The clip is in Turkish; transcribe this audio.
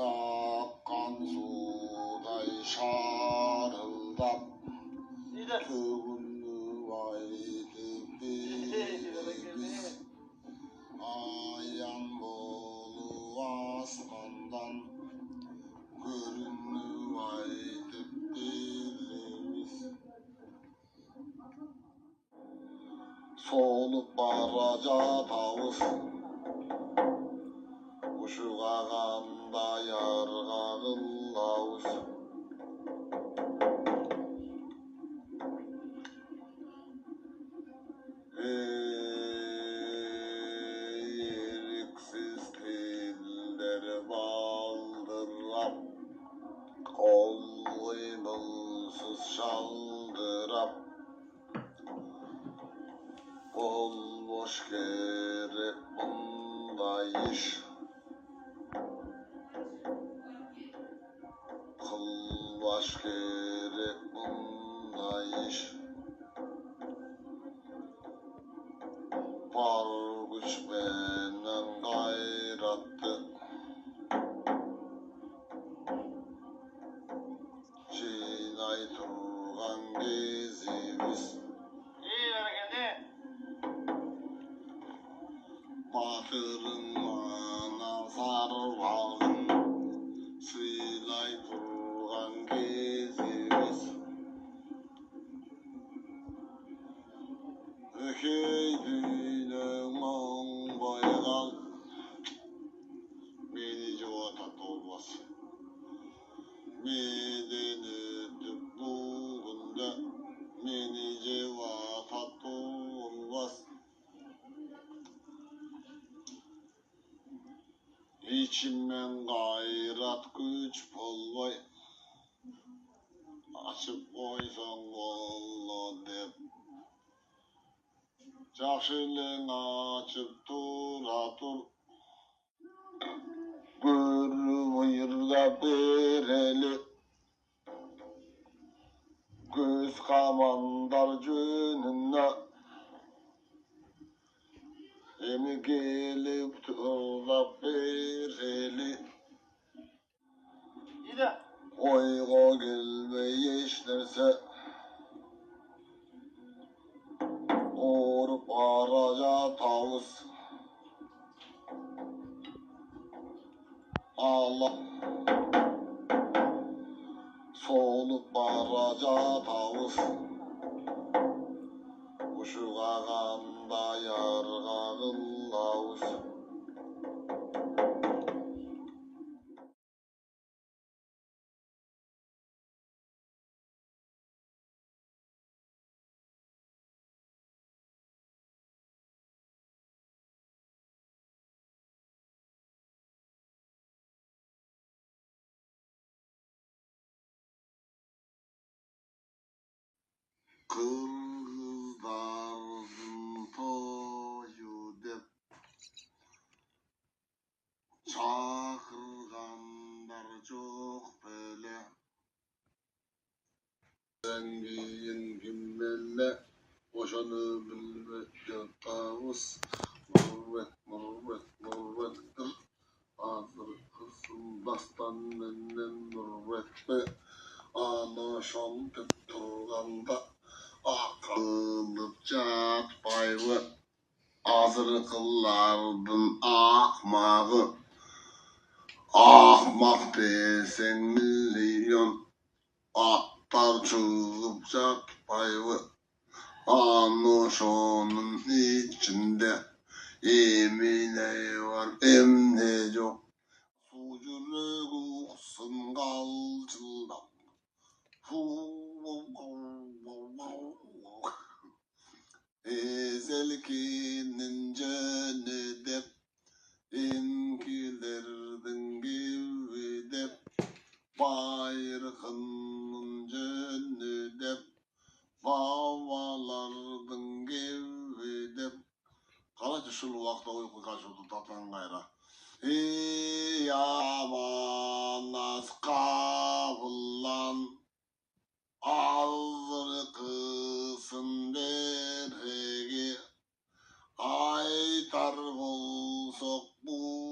Akkan suday şarıldak Kövünlü aydık biz Ayan bolu asmandan Görünlü aydık biz Solup baracak tavus Uşuğağanda yarğağın lavuz Eriksiz tilleri baldırap Kol kıymılsız şaldırap Bol boş gerek bunda iş Kılbaş gerek bunda iş Var güç benden gayrattı Çiğnay turgan gezimiz Batırın ana sarvağın Sıylay turgan gezimiz Ökey düğünün on boygal Beni cevata olmaz Meden ötüp buğunda Beni cevata olmaz İçimden gayrat güç bolboy Açıp koysan bollo dep Jakşılığın açıp tura tur Görü buyurda bereli Göz kamandar jönüne Emi gelip tura bereli Oyga gelmey eşlerse Orup araca tavus Allah Solup araca tavus Uşuğağanda yarğağın lavuz Kırgızların toyu dep Çakırganlar çok böyle Zengiyin gimmelle Boşanı bilmek tavus Murvet Hazır kızım dastan menden murvetme Ana şam turganda Akılıp jatpayvı Azırkılardın akmağı Ahmak desen milyon Attar çıkıp jatpayvı Anı şonun içinde Emine var emne yok Sucuruk uğsun kalçıldap Ezelkinin canı dep İnkilerden gibi dep Bayrağının canı dep Vavalardan gibi dep Karaca şul vakta uyku kaçırdı tatlan gayra Yaman kabullan alır kısın derhege aytar bolsok bu